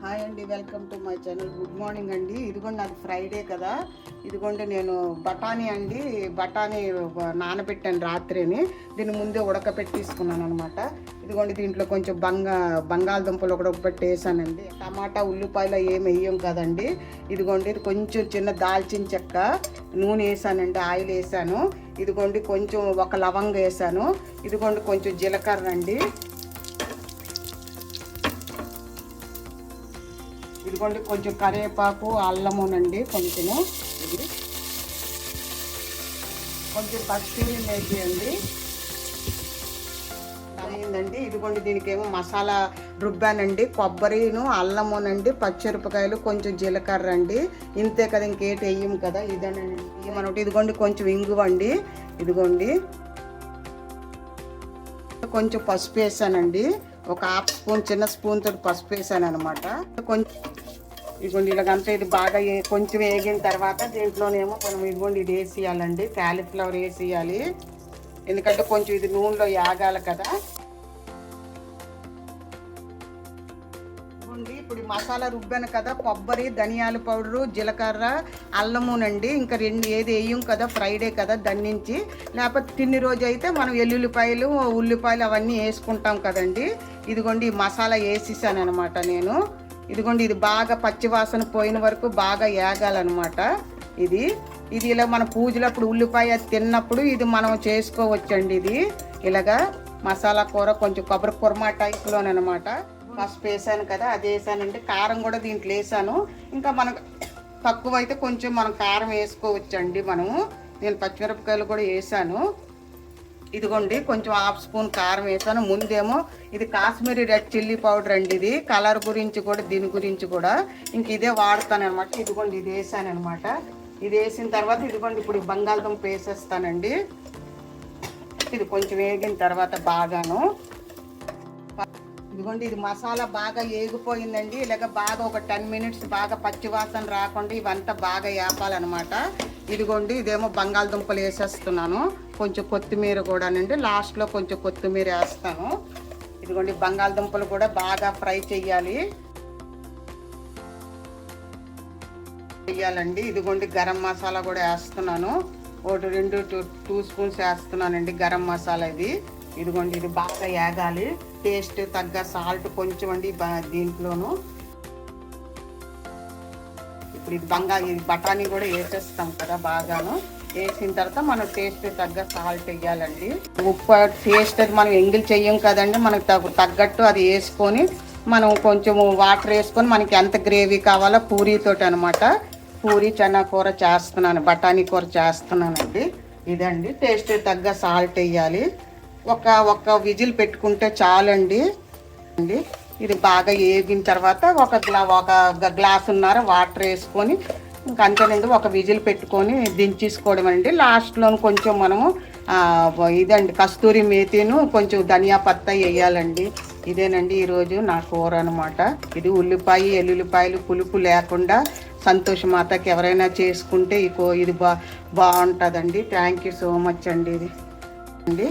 Hi అండి, welcome to my channel. Good morning అండి. ఇదిగోండి నాకు ఫ్రైడే కదా, ఇదిగోండి నేను బఠానీ నానబెట్టాను రాత్రిని. దీన్ని ముందే ఉడకపెట్టేసుకున్నాను అనమాట. ఇదిగోండి దీంట్లో కొంచెం బంగాళదుంపలు ఒకటి వేసానండి. టమాటా ఉల్లిపాయలు ఏమి వేయం కదండి. ఇదిగోండి ఇది కొంచెం చిన్న దాల్చిన చెక్క, నూనె వేసానండి, ఆయిల్ వేసాను. ఇదిగోండి కొంచెం ఒక లవంగ వేసాను. ఇదిగోండి కొంచెం జీలకర్ర అండి. ఇదిగోండి కొంచెం కరివేపాకు, అల్లమునండి కొంచెము, ఇది కొంచెం కస్తూరి మేతి అండి అయిందండి. ఇదిగోండి దీనికేమో మసాలా రుబ్బానండి. కొబ్బరిను, అల్లమునండి, పచ్చిమిరపకాయలు, కొంచెం జీలకర్ర అండి. ఇంతే కదా, ఇంకేటి వేయం కదా. ఇదేనండి ఏమన్నట్టు. ఇదిగోండి కొంచెం ఇంగువండి. ఇదిగోండి కొంచెం పసుపు వేసానండి. ఒక హాఫ్ స్పూన్, చిన్న స్పూన్ తోటి పసుపు వేసాను అనమాట. కొంచెం ఇదిగోండి ఇలాగంతా ఇది బాగా కొంచెం వేగిన తర్వాత దీంట్లోనేమో మనం ఇదిగోండి ఇది వేసేయాలండి. క్యాలీఫ్లవర్ వేసేయాలి, ఎందుకంటే కొంచెం ఇది నూనెలో యాగాలి కదా. ఇదిగోండి ఇప్పుడు మసాలా రుబ్బాను కదా, కొబ్బరి, ధనియాల పౌడరు, జీలకర్ర, అల్లమునండి. ఇంకా రెండు ఏది వేయం కదా, ఫ్రైడే కదా, దన్నించి. లేకపోతే తిన్ని రోజు అయితే మనం ఎల్లుల్లిపాయలు, ఉల్లిపాయలు అవన్నీ వేసుకుంటాం కదండి. ఇదిగోండి ఈ మసాలా వేసేసాను అనమాట నేను. ఇదిగోండి ఇది బాగా పచ్చివాసన పోయిన వరకు బాగా వేగాలన్నమాట. ఇది ఇలా మన పూజలప్పుడు ఉల్లిపాయ తిన్నప్పుడు ఇది మనం చేసుకోవచ్చండి. ఇది ఇలాగా మసాలా కూర కొంచెం కొబ్బరి కుర్మా టైప్లోనమాట. పసుపు వేసాను కదా, అది వేసానండి. కారం కూడా దీంట్లో వేసాను. ఇంకా మనకు తక్కువ అయితే కొంచెం మనం కారం వేసుకోవచ్చండి. నేను పచ్చిమిరపకాయలు కూడా వేసాను. ఇదిగోండి కొంచెం హాఫ్ స్పూన్ కారం వేసాను. ముందేమో ఇది కాశ్మీరీ రెడ్ చిల్లీ పౌడర్ అండి. ఇది కలర్ గురించి కూడా, దీని గురించి కూడా ఇంక ఇదే వాడతాను అనమాట. ఇదిగోండి ఇది వేసాను అనమాట. ఇది వేసిన తర్వాత ఇదిగోండి ఇప్పుడు బంగాళదుంప వేసేస్తానండి. ఇది కొంచెం వేగిన తర్వాత బాగాను, ఇదిగోండి ఇది మసాలా బాగా వేగిపోయిందండి. ఇలాగ బాగా ఒక 10 మినిట్స్ బాగా పచ్చివాసన రాకుండా ఇవంతా బాగా వేపాలన్నమాట. ఇదిగోండి ఇదేమో బంగాళదుంపలు వేసేస్తున్నాను. కొంచెం కొత్తిమీర కూడానండి, లాస్ట్లో కొంచెం కొత్తిమీర వేస్తాను. ఇదిగోండి బంగాళదుంపలు కూడా బాగా ఫ్రై చేయాలండి. ఇదిగోండి గరం మసాలా కూడా వేస్తున్నాను. ఒకటి 2 స్పూన్స్ వేస్తున్నానండి గరం మసాలా. ఇదిగోండి ఇది బాగా వేగాలి. టేస్ట్ తగ్గ సాల్ట్ కొంచెం అండి దీంట్లోను. ఇప్పుడు ఇది బఠానీ కూడా వేసేస్తాం కదా, బాగాను వేసిన తర్వాత మనం టేస్ట్ తగ్గ సాల్ట్ వేయాలండి. ఉప్పు టేస్ట్ అది మనం ఎంగిల్ చెయ్యం కదండి, మనకు తగ్గట్టు అది వేసుకొని మనం కొంచెం వాటర్ వేసుకొని మనకి ఎంత గ్రేవీ కావాలో పూరీతోటి అనమాట. పూరీ చెన్నా కూర చేస్తున్నాను, బఠానీ కూర చేస్తున్నానండి. ఇదండి టేస్ట్ తగ్గ సాల్ట్ వేయాలి. ఒక విజిల్ పెట్టుకుంటే చాలండి. ఇది బాగా వేగిన తర్వాత ఒక గ్లాసున్నర వాటర్ వేసుకొని ఇంకా అంతేనండి, ఒక విజిల్ పెట్టుకొని దించేసుకోవడం అండి. లాస్ట్లో కొంచెం మనము ఇదండి కస్తూరి మేతిను కొంచెం ధనియా పత్తా వేయాలండి. ఇదేనండి ఈరోజు నా కూర అనమాట. ఇది ఉల్లిపాయ, ఎల్లుల్లిపాయలు పులుపు లేకుండా సంతోషమాతకి ఎవరైనా చేసుకుంటే ఇది బాగుంటుందండి. థ్యాంక్ యూ సో మచ్ అండి. ఇది